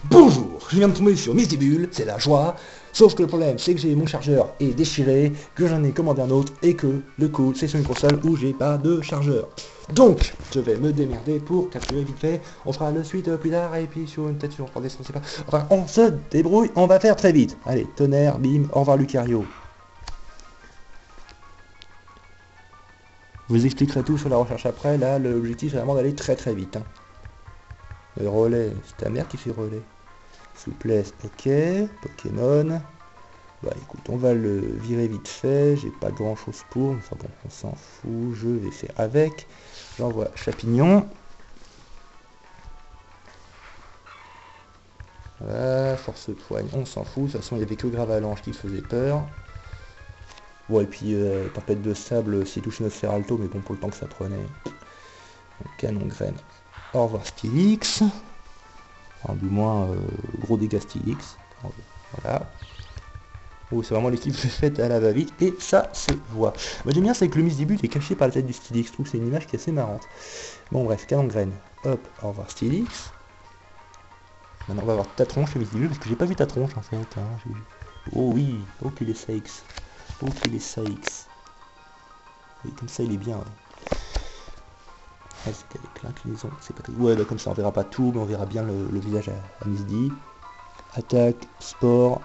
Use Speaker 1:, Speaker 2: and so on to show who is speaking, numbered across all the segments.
Speaker 1: Bonjour, je viens de tomber sur Misdibule, c'est la joie. Sauf que le problème, c'est que j'ai mon chargeur est déchiré, que j'en ai commandé un autre, et que le coup, c'est sur une console où j'ai pas de chargeur. Donc, je vais me démerder pour capturer vite fait. On fera le suite plus tard, et puis sur une tête sur 3D, on sait pas. Enfin, on se débrouille, on va faire très vite. Allez, tonnerre, bim, au revoir Lucario. Je vous expliquerai tout sur la recherche après, là, l'objectif c'est vraiment d'aller très très vite. Hein. Le relais, c'est ta mère qui fait relais. Souplesse, ok. Pokémon. Bah écoute, on va le virer vite fait. J'ai pas grand chose pour. Enfin bon, on s'en fout. Je vais faire avec. J'envoie Chapignon. Voilà, force poigne, on s'en fout. De toute façon, il n'y avait que Gravalanche qui faisait peur. Bon, et puis tempête de sable, s'il touche notre Feralto, mais bon, pour le temps que ça prenait. Donc, canon graine. Au revoir Stylix. Enfin, du moins, gros dégâts Stylix. Voilà. Oh, c'est vraiment l'équipe faite à la va-vite, et ça se voit. Moi j'aime bien, c'est que le Misdibule est caché par la tête du Stylix. Je trouve que c'est une image qui est assez marrante. Bon bref, canon graine. Hop, au revoir Stylix. Maintenant on va voir ta tronche, le Misdibule, parce que j'ai pas vu ta tronche en fait. Hein. Oh oui, oh qu'il est sakes. Oh qu'il est sakes. Et comme ça il est bien. Ouais. Ah, c'est avec l'inclinaison, c'est pas ouais, bah, comme ça on verra pas tout, mais on verra bien le visage à Misdi. Attaque, sport,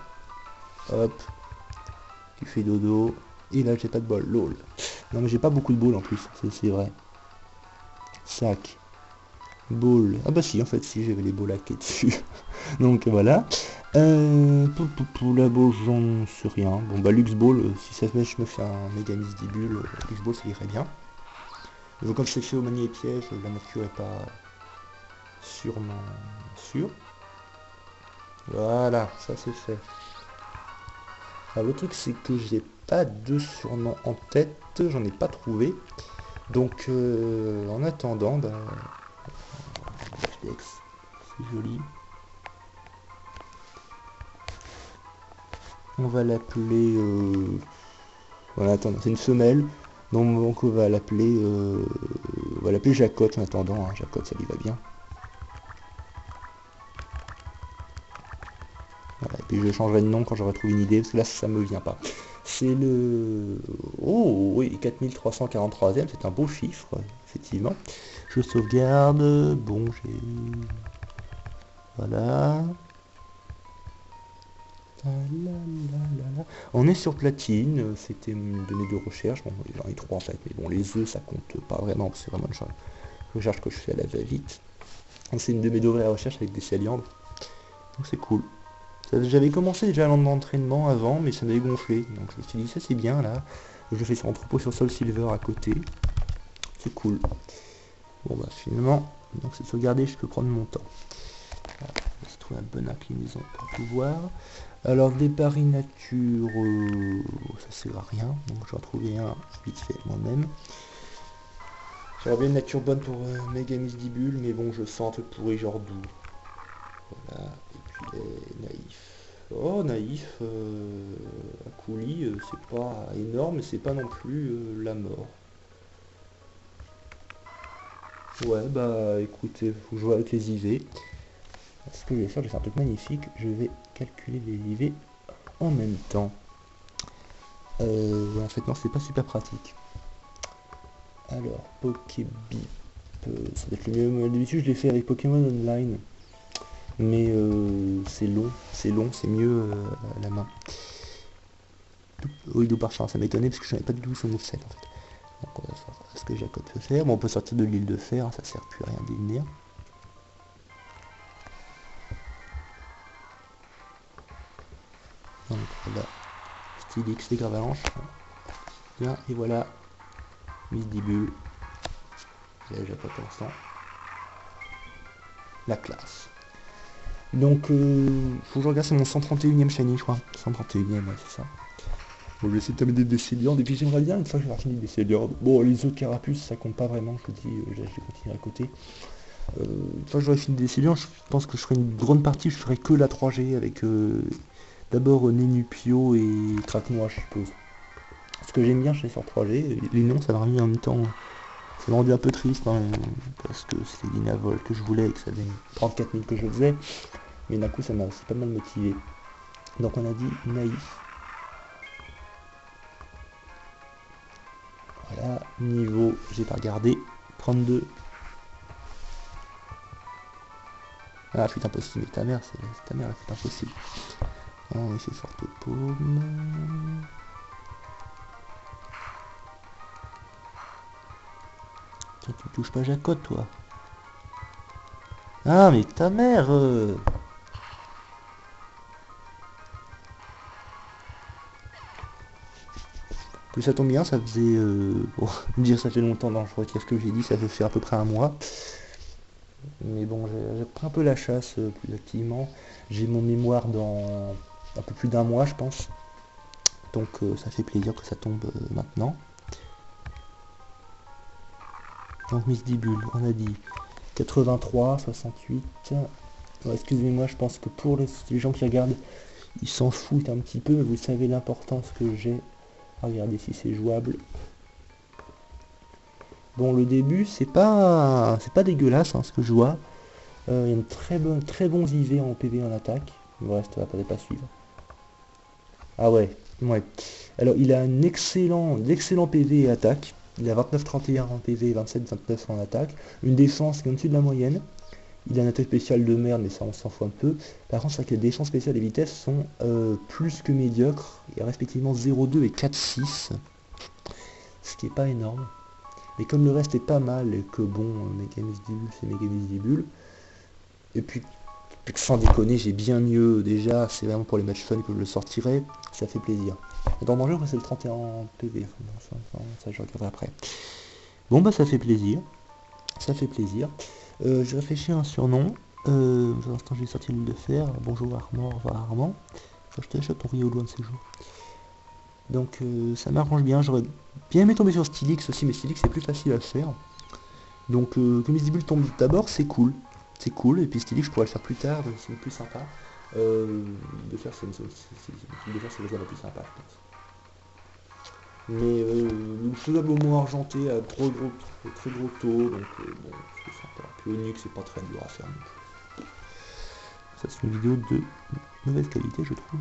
Speaker 1: hop, tu fais dodo, et là j'ai pas de bol, lol. Non mais j'ai pas beaucoup de balles en plus, c'est vrai. Sac, ball, ah bah si en fait si j'avais les balles hackés dessus. Donc voilà. Pour la ball j'en sais rien. Bon bah Lux Ball, si ça se met je me fais un méga Misdibule, Lux Ball ça irait bien. Mais comme c'est fait au manier et piège, la nature est pas sûrement sûre. Voilà, ça c'est fait. Alors le truc c'est que j'ai pas de surnom en tête, j'en ai pas trouvé. Donc en attendant, bah, c'est joli. On va l'appeler... Voilà, attends, c'est une femelle. Donc on va l'appeler... Jacotte en attendant, hein. Jacotte ça lui va bien. Voilà, et puis je changerai de nom quand j'aurai trouvé une idée, parce que là ça me vient pas. C'est le... Oh oui, 4343ème, c'est un beau chiffre, effectivement. Je sauvegarde, bon j'ai... Voilà. On est sur platine, c'était une donnée de recherche, bon j'en ai 3 en fait, mais bon les œufs ça compte pas vraiment, c'est vraiment une recherche que je fais à la va-vite. C'est une de mes vraies recherches avec des saliandres, donc c'est cool. J'avais commencé déjà l'entraînement avant, mais ça m'avait gonflé, donc je me suis dit ça c'est bien là, je fais sur un troupeau sur Soul Silver à côté, c'est cool. Bon bah finalement, donc c'est sauvegarder, je peux prendre mon temps. Voilà, je vais trouver la bonne inclinaison pour pouvoir. Alors départ nature, ça sert à rien, donc je vais en trouver un vite fait moi-même. J'aurais bien une nature bonne pour méga Misdibule, mais bon je sens un truc pourri genre doux. Voilà, et puis naïf. Oh naïf, à coulis, c'est pas énorme, mais c'est pas non plus la mort. Ouais bah écoutez, faut jouer avec les IV. Ce que je vais faire, un truc magnifique, je vais calculer les IV en même temps. Ouais, en fait non, c'est pas super pratique. Alors, Pokébip, ça va être le mieux. D'habitude je l'ai fait avec Pokémon Online. Mais c'est long, c'est mieux à la main. Oui, d'où par chance, ça m'étonnait parce que je savais pas du tout son moveset en fait. Donc on va voir ce que Jacob peut faire. Bon, on peut sortir de l'île de fer, ça sert plus à rien d'y venir. Donc voilà, Stylix, les Gravalanches. Bien, et voilà, Misdibule. Là, Jacob pour l'instant. La classe. Donc, faut que je regarde, c'est mon 131ème shiny, je crois. 131ème, ouais, c'est ça. Bon, je vais essayer de terminer des Décéliandes, et puis j'aimerais bien, une fois que j'ai fini des Décéliandes. Bon, les autres Carapuces, ça compte pas vraiment, je vous dis, je vais continuer à côté. Une fois que j'aurai fini des Décéliandes, je pense que je ferai une grande partie, je ferai que la 3G, avec d'abord Nénupio et Craquenois, je suppose. Ce que j'aime bien chez sur 3G, les noms, ça m'a remis en même temps. Ça m'a rendu un peu triste, hein, parce que c'était l'Inavol que je voulais, et que ça faisait 34 000 que je faisais. Mais d'un coup ça m'a aussi pas mal motivé. Donc on a dit naïf. Voilà, niveau, j'ai pas regardé, 32. Ah putain impossible, mais ta mère, c'est ta mère, c'est impossible. Ah oui, c'est forte paume. Tiens, tu touches pas Jacotte, toi. Ah, mais ta mère Plus ça tombe bien, ça faisait... bon, dire ça fait longtemps, non, je retire ce que j'ai dit, ça fait à peu près un mois. Mais bon, j'ai pris un peu la chasse plus activement. J'ai mon mémoire dans un peu plus d'un mois, je pense. Donc ça fait plaisir que ça tombe maintenant. Donc Miss Dibule, on a dit 83, 68. Ouais, excusez-moi, je pense que pour les gens qui regardent, ils s'en foutent un petit peu, mais vous savez l'importance que j'ai. Regardez si c'est jouable. Bon, le début, c'est pas dégueulasse, hein, ce que je vois. Il y a une très bons IV en PV en attaque. Le reste va peut-être pas suivre. Ah ouais, ouais. Alors, il a un d'excellent PV et attaque. Il a 29-31 en PV et 27-29 en attaque. Une défense qui est au-dessus de la moyenne. Il a une attaque spéciale de merde, mais ça on s'en fout un peu. Par contre, c'est vrai que les défenses spéciales et vitesse sont plus que médiocres. Il y a respectivement 0,2 et 4,6. Ce qui est pas énorme. Mais comme le reste est pas mal, et que bon, Megamis Dibule, c'est Megamis Dibule. Et puis sans déconner, j'ai bien mieux déjà, c'est vraiment pour les matchs fun que je le sortirai, ça fait plaisir. Et dans mon jeu, c'est le 31 PV, ça je regarderai après. Bon bah ça fait plaisir, ça fait plaisir. Je réfléchis à un surnom, pour l'instant j'ai sorti l'île de fer, bonjour Armand, au revoir Armand. Je te achète ton Rio loin de ces jours. Donc ça m'arrange bien, j'aurais bien aimé tomber sur Stylix aussi, mais Stylix c'est plus facile à faire. Donc que Miss Dibule tombe d'abord, c'est cool. C'est cool, et puis Stylix je pourrais le faire plus tard, c'est plus sympa. De faire c'est le plus sympa je pense. Mais le faisable au moins argenté à très gros taux, donc bon, c'est sympa. Puis Onyx c'est pas très dur à faire non plus. Ça c'est une vidéo de mauvaise qualité je trouve.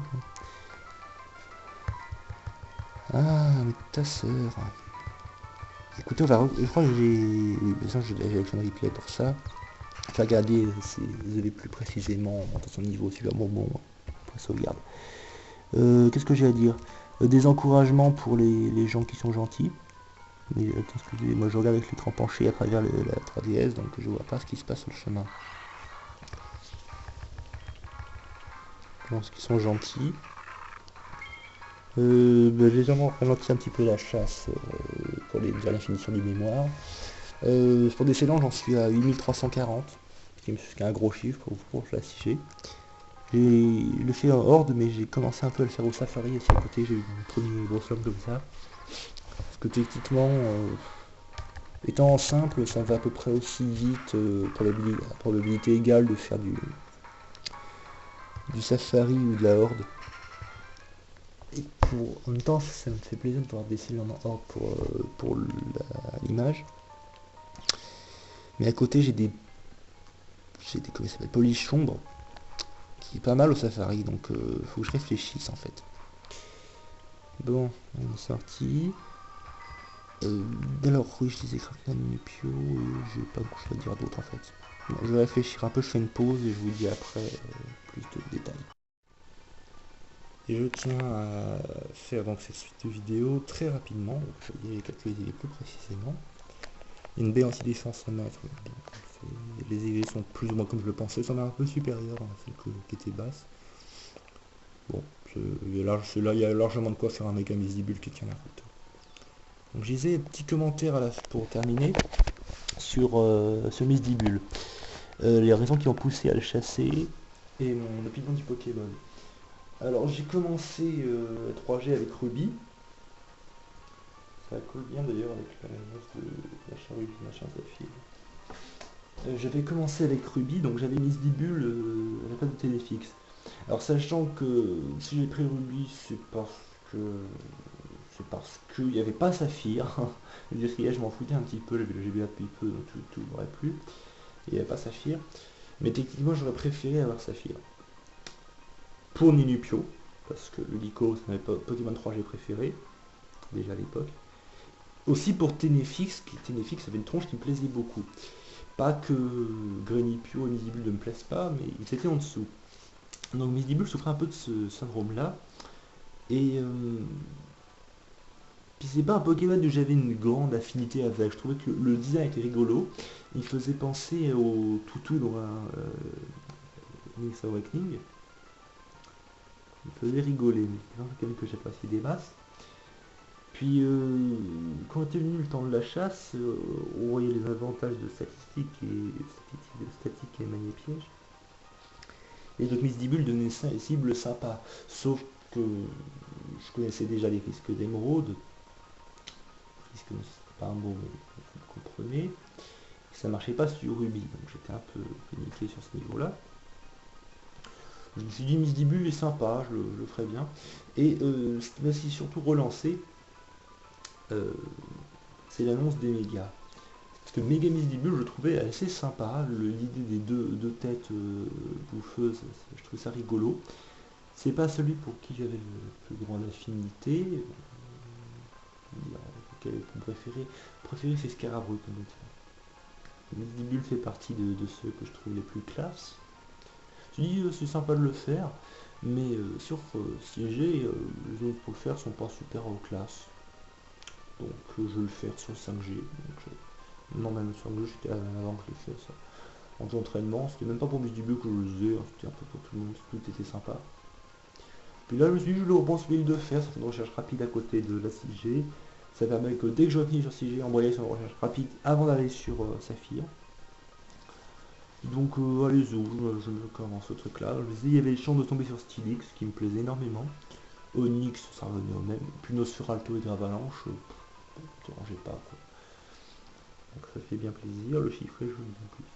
Speaker 1: Ah mais ta sœur. Écoutez, je crois que j'ai. Oui, bien sûr j'ai la réaction de replay pour ça. Je vais regarder si vous avez plus précisément dans son niveau celui-là. Bon, après sauvegarde. Qu'est-ce que j'ai à dire Des encouragements pour les gens qui sont gentils. Mais excusez, moi je regarde avec l'écran penché à travers la 3DS, donc je vois pas ce qui se passe sur le chemin. Je pense qu'ils sont gentils. J'ai légèrement ralenti un petit peu la chasse pour les dernières finitions du mémoire. Pour des célanges, j'en suis à 8340, ce qui est un gros chiffre pour l'afficher. J'ai le fait en horde, mais j'ai commencé un peu à le faire au safari, et à côté j'ai eu une première grosse somme comme ça. Parce que techniquement, étant simple, ça va à peu près aussi vite, probabilité égale de faire du safari ou de la horde. Et en même temps, ça me fait plaisir de pouvoir décider en horde pour l'image. Mais à côté, j'ai des comment ça s'appelle, polichons, bon, qui est pas mal au safari, donc faut que je réfléchisse en fait. Bon, on est sorti. Alors oui, je disais Kraknan Nupio, et j'ai pas beaucoup à dire d'autre en fait. Bon, je vais réfléchir un peu, je fais une pause et je vous dis après plus de détails. Et je tiens à faire donc cette suite de vidéos très rapidement, donc je vais calculer les plus précisément. Une baie anti-défense 100 mètres, les EV sont plus ou moins comme je le pensais, ça m'a un peu supérieur à celle qui était basse. Bon, il y a largement de quoi faire un méga Dibule qui tient la route. Donc je disais, petit commentaire pour terminer sur ce Miss Dibule. Les raisons qui ont poussé à le chasser et mon opinion du Pokémon. Alors j'ai commencé 3G avec Ruby. Ça colle bien d'ailleurs avec la manière de machin Ruby, machin Zephyr. J'avais commencé avec Ruby, donc j'avais Miss Dibule, j'avais pas de téléfixe. Alors sachant que si j'ai pris Ruby, c'est parce qu'il n'y avait pas Saphir. Je m'en foutais un petit peu, j'avais le GBA depuis peu, donc tout m'aurait plu. Il n'y avait pas Saphir. Mais techniquement, j'aurais préféré avoir Saphir. Pour Ninupio, parce que le Lico, c'est un Pokémon 3G préféré, déjà à l'époque. Aussi pour Ténéfix, Ténéfix avait une tronche qui me plaisait beaucoup. Pas que Grenipio et Misdibule ne me plaisent pas, mais ils étaient en dessous. Donc Misdibule souffrait un peu de ce syndrome-là. Et puis c'est pas un Pokémon que j'avais une grande affinité avec. Je trouvais que le design était rigolo. Il faisait penser au toutou dans un Link's Awakening. Il faisait rigoler, mais c'est un Pokémon que j'ai passé des masses. Puis quand était venu le temps de la chasse, on voyait les avantages de statique et manier-piège. Et donc Misdibule devenait cible sympa. Sauf que je connaissais déjà les risques d'émeraude. Risque, c'est pas un mot, mais vous comprenez. Ça marchait pas sur Ruby, donc j'étais un peu paniqué sur ce niveau-là. Je me suis dit Misdibule est sympa, je le ferai bien. Et ce qui m'a surtout relancé, c'est l'annonce des mégas. Parce que Méga Misdibule, je trouvais assez sympa. L'idée des deux têtes bouffeuses, je trouvais ça rigolo. C'est pas celui pour qui j'avais le plus grande affinité. Quel est mon préféré? Préféré, c'est Scarabru. Misdibule fait partie de ceux que je trouve les plus classes. Je dis c'est sympa de le faire, mais sur CG, les autres pour le faire sont pas super en classe. Donc je vais le faire sur 5G. Non, même sur 5G, j'étais avant que je l'ai fait ça. En entraînement, c'était même pas pour Misdibule que je le faisais, hein, c'était un peu pour tout le monde, tout était sympa. Puis là, je me suis dit, je le repense de faire, ça fait une recherche rapide à côté de la 6G. Ça permet que dès que je reviens sur 6G, envoyer sur une recherche rapide avant d'aller sur Saphir. Donc allez-y, je me commence ce truc là. Je me disais, il y avait les chances de tomber sur Stylix qui me plaisait énormément. Onyx, ça revenait au même. Puis Nosferalto et Gravalanche, ne dérangez pas quoi. Donc ça fait bien plaisir, le chiffre est joli en plus.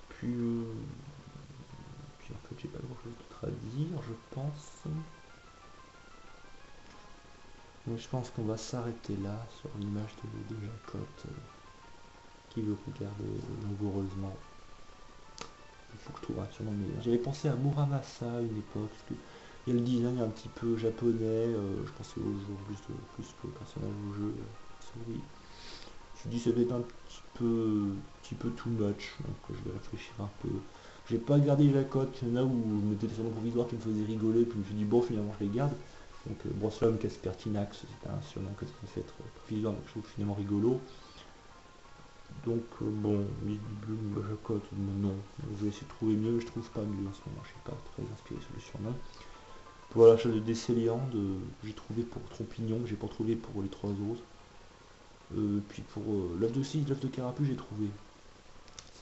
Speaker 1: Puis en fait j'ai pas grand chose d'autre à dire, je pense. Mais je pense qu'on va s'arrêter là sur l'image de Jacotte qui le regarde langoureusement. Il faut que je trouve un surnom meilleur. J'avais pensé à Muramasa à une époque, parce que il y a le design un petit peu japonais, je pensais au jeu plus que le personnage au jeu. Oui. Je me suis dit ça doit être un petit peu too much, donc je vais réfléchir un peu. J'ai pas gardé Jacotte, il y en a où je mettais des surnoms provisoires qui me faisaient rigoler, puis je me suis dit bon finalement je les garde. Donc Brossolum, Caspertinax, c'était un surnom que ça me fait être provisoire, donc je trouve finalement rigolo. Donc bon, Misdibule, Jacotte, non. Je vais essayer de trouver mieux, mais je trouve pas mieux en ce moment, je suis pas très inspiré sur le surnom. Pour l'achat de Décéliande, j'ai trouvé pour Trompignon, j'ai pas trouvé pour les trois autres. Puis pour l'œuf de Carapuce, j'ai trouvé.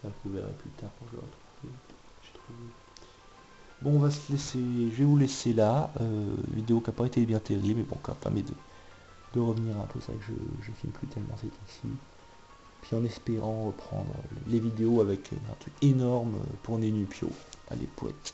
Speaker 1: Ça, vous verrez plus tard quand je l'aurai trouvé. J'ai trouvé. Bon, on va se laisser, je vais vous laisser là. Vidéo qui n'a pas été bien terrible, mais bon, qui permet de revenir un peu. C'est vrai que je filme plus tellement c'est ici. Puis en espérant reprendre les vidéos avec un truc énorme pour Ninupio. Allez, poète.